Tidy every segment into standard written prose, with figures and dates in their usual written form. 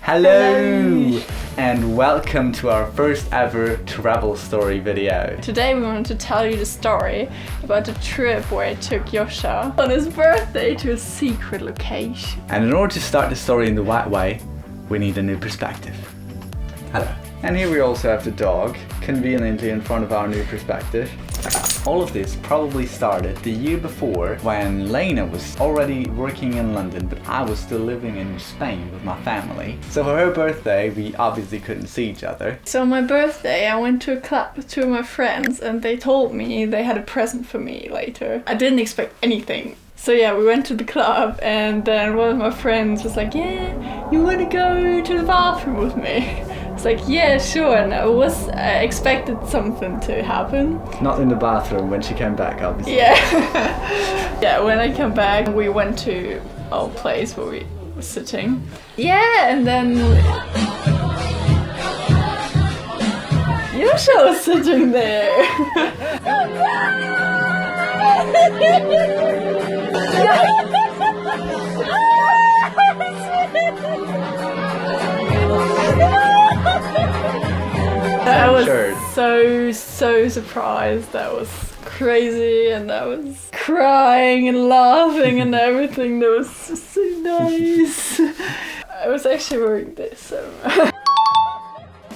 Hello! And welcome to our first ever travel story video. Today we want to tell you the story about the trip where I took Joscha on his birthday to a secret location. And in order to start the story in the right way, we need a new perspective. Hello. And here we also have the dog, conveniently in front of our new perspective. All of this probably started the year before when Lena was already working in London, but I was still living in Spain with my family. So for her birthday, we obviously couldn't see each other. So on my birthday, I went to a club with two of my friends and they told me they had a present for me later. I didn't expect anything. So yeah, we went to the club and then one of my friends was like, yeah, you want to go to the bathroom with me? It's like, yeah, sure, and I expected something to happen. Not in the bathroom, when she came back, obviously. Yeah. Yeah, when I came back, we went to our place where we were sitting. Yeah, and then Joscha was sitting there. I was so surprised. That was crazy, and I was crying and laughing and everything. That was so nice. I was actually wearing this. So.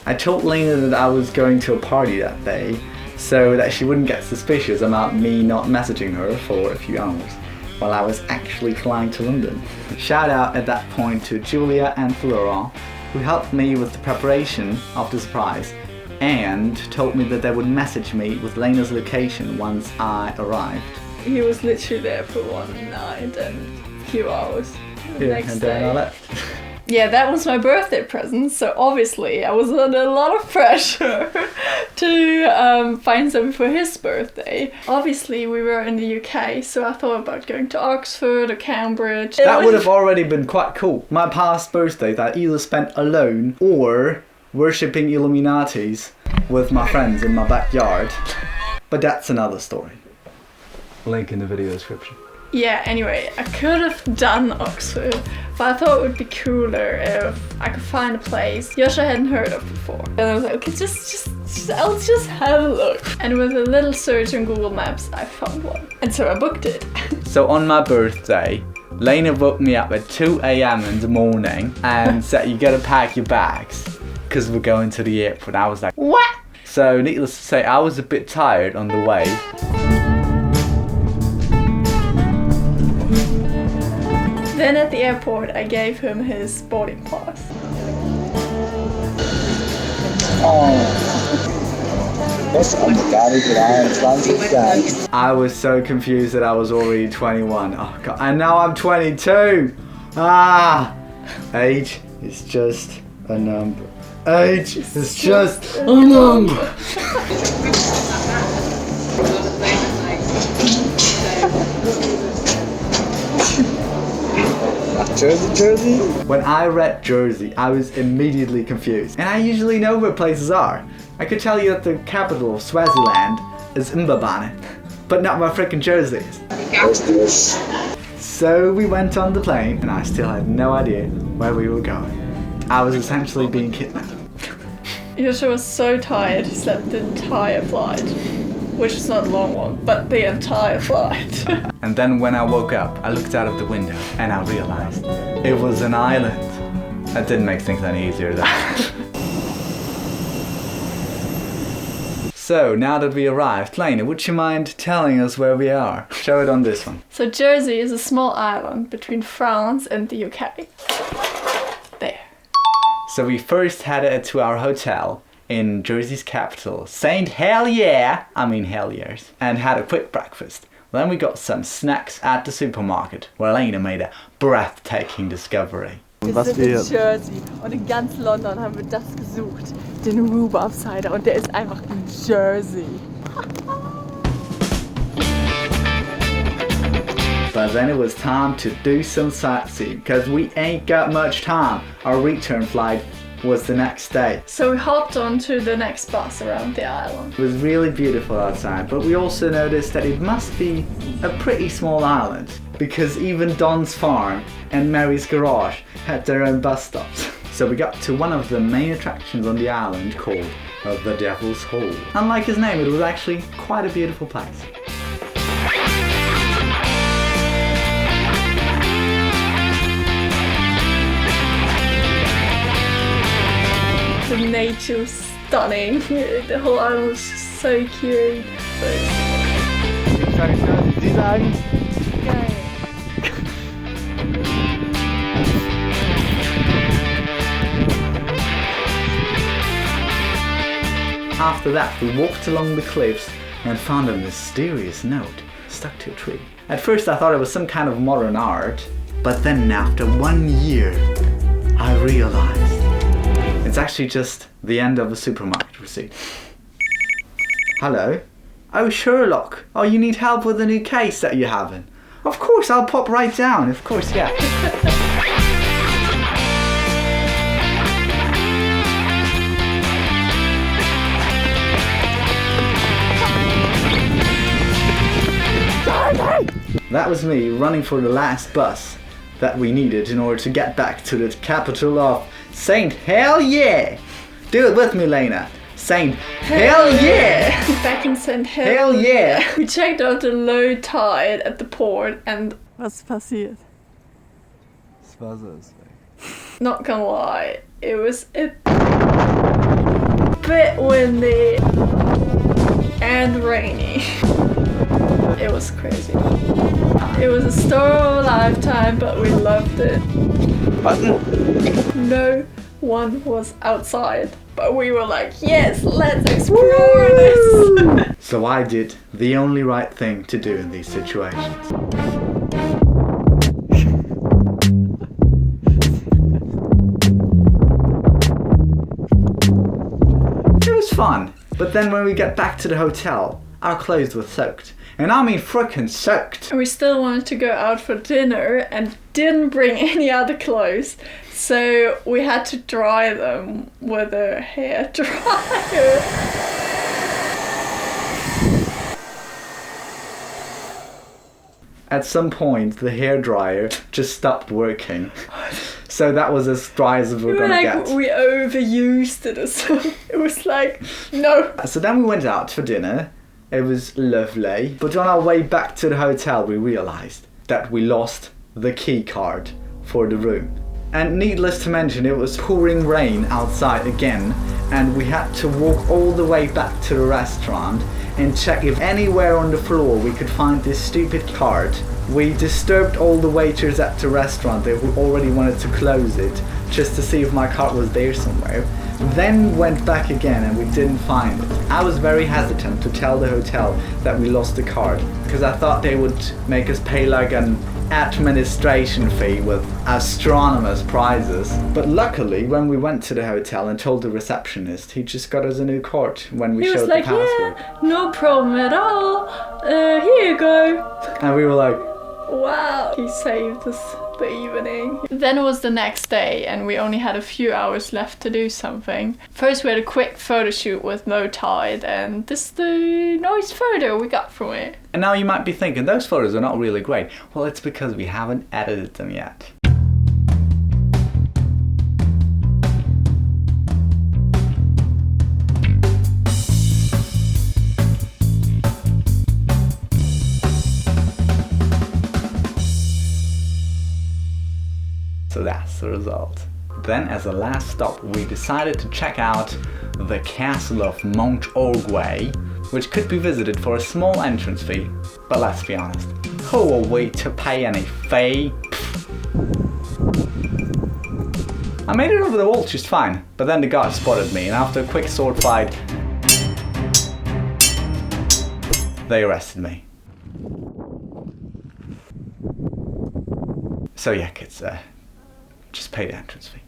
I told Lena that I was going to a party that day, so that she wouldn't get suspicious about me not messaging her for a few hours while I was actually flying to London. Shout out at that point to Julia and Flora, who helped me with the preparation of the surprise and told me that they would message me with Lena's location once I arrived. He was literally there for one night and a few hours the next and day. then I left. Yeah, that was my birthday present, so obviously I was under a lot of pressure to find something for his birthday. Obviously we were in the UK, so I thought about going to Oxford or Cambridge. That would have already been quite cool. My past birthdays I either spent alone or worshipping Illuminatis with my friends in my backyard. But that's another story. Link in the video description. Yeah, anyway, I could have done Oxford, but I thought it would be cooler if I could find a place Joscha hadn't heard of before. And I was like, okay, I'll just have a look. And with a little search on Google Maps, I found one. And so I booked it. So on my birthday, Lena woke me up at 2 a.m. in the morning and said, you gotta pack your bags, because we're going to the airport. I was like, what? So needless to say, I was a bit tired on the way. Then at the airport, I gave him his boarding pass. I was so confused that I was already 21. Oh God, and now I'm 22. Age is just a number. Age is just a number. Jersey? When I read Jersey, I was immediately confused. And I usually know where places are. I could tell you that the capital of Swaziland is Mbabane, but not where frickin' Jersey is. So we went on the plane, and I still had no idea where we were going. I was essentially being kidnapped. Joscha was so tired, he slept the entire flight. Which is not a long one, but the entire flight. And then when I woke up, I looked out of the window and I realized it was an island. That didn't make things any easier though. So now that we arrived, Lena, would you mind telling us where we are? Show it on this one. So Jersey is a small island between France and the UK. There. So we first headed to our hotel in Jersey's capital, St. Heliers, and had a quick breakfast. Then we got some snacks at the supermarket, where Lena made a breathtaking discovery. Wir sind in Jersey und in ganz London haben wir das gesucht, den Rhubarb Cider, und der ist einfach in Jersey. But then it was time to do some sightseeing, because we ain't got much time. Our return flight was the next day. So we hopped on to the next bus around the island. It was really beautiful outside, but we also noticed that it must be a pretty small island, because even Don's farm and Mary's garage had their own bus stops. So we got to one of the main attractions on the island called the Devil's Hole. Unlike his name, it was actually quite a beautiful place. The nature was stunning. The whole island was so cute. Sie sagen? Geil. After that, we walked along the cliffs and found a mysterious note stuck to a tree. At first I thought it was some kind of modern art, but then after 1 year, I realized it's actually just the end of a supermarket receipt. Hello? Oh, Sherlock. Oh, you need help with a new case that you're having? Of course, I'll pop right down. Of course, yeah. That was me running for the last bus that we needed in order to get back to the capital of Saint Hell Yeah! Do it with me, Lena. Saint Hell Yeah! Back in St. Hell yeah! We checked out the low tide at the port and was passiert? Das Wasser ist weg. Not gonna lie, it was a bit windy and rainy. It was crazy. It was a story of a lifetime, but we loved it. Button. No one was outside, but we were like, yes, let's explore this. So I did the only right thing to do in these situations. It was fun, but then when we got back to the hotel, our clothes were soaked. And I mean frickin' soaked. We still wanted to go out for dinner and didn't bring any other clothes, so we had to dry them with a hair dryer. At some point, the hairdryer just stopped working. So that was as dry as we were gonna get. We overused it or something. It was like, no. So then we went out for dinner. It was lovely. But on our way back to the hotel, we realized that we lost the key card for the room. And needless to mention, it was pouring rain outside again, and we had to walk all the way back to the restaurant and check if anywhere on the floor we could find this stupid card. We disturbed all the waiters at the restaurant. They already wanted to close it just to see if my card was there somewhere. Then went back again and we didn't find it. I was very hesitant to tell the hotel that we lost the card because I thought they would make us pay like an administration fee with astronomous prices. But luckily, when we went to the hotel and told the receptionist, he just got us a new card when we showed the password. Yeah, no problem at all. Here you go. And we were like, wow, he saved us the evening. Then it was the next day and we only had a few hours left to do something. First we had a quick photo shoot with low tide, and this is the nice photo we got from it. and now you might be thinking, those photos are not really great. Well, it's because we haven't edited them yet. So that's the result. Then as a last stop, we decided to check out the castle of Mount Orgway, which could be visited for a small entrance fee. But let's be honest, who are we to pay any fee? I made it over the wall just fine, but then the guards spotted me, and after a quick sword fight, they arrested me. So yeah, kids, just pay the entrance fee.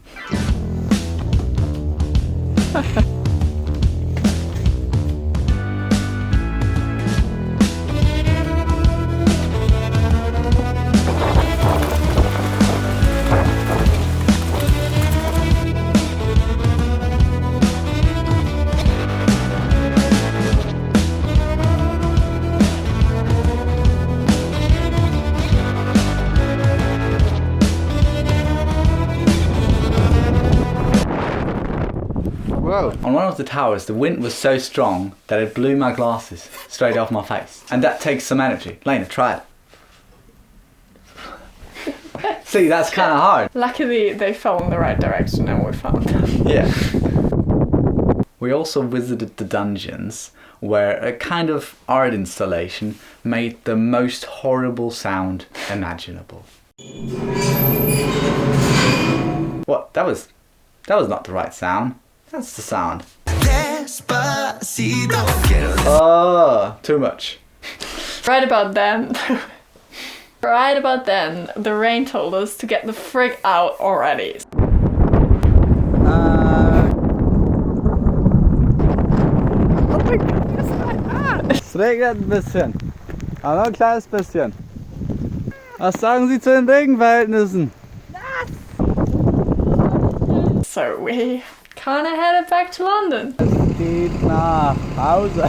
Whoa. On one of the towers, the wind was so strong that it blew my glasses straight off my face. And that takes some energy. Lena, try it. See, that's kind of hard. Luckily, they fell in the right direction and we found them. Yeah. We also visited the dungeons, where a kind of art installation made the most horrible sound imaginable. What? That was not the right sound. That's the sound. Oh, too much. Right about then, the rain told us to get the frig out already. Es regnet ein bisschen. Aber nur ein kleines bisschen. Was sagen Sie zu den Regenverhältnissen? So we kinda headed back to London. Es geht nach Hause.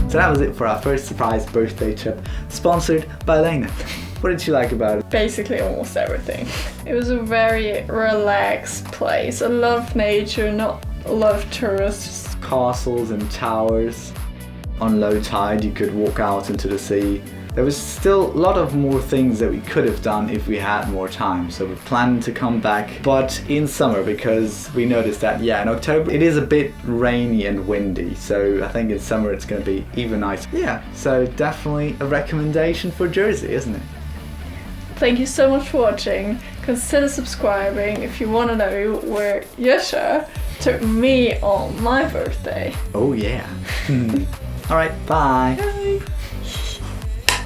So that was it for our first surprise birthday trip, sponsored by Lena. What did you like about it? Basically almost everything. It was a very relaxed place. I love nature, not a lot of tourists. Castles and towers. On low tide, you could walk out into the sea. There was still a lot of more things that we could have done if we had more time, so we planned to come back, but in summer, because we noticed that, yeah, in October it is a bit rainy and windy, so I think in summer it's going to be even nicer. Yeah, so definitely a recommendation for Jersey, isn't it? Thank you so much for watching. Consider subscribing if you want to know where Joscha took me on my birthday. Oh yeah. Alright, bye. Bye.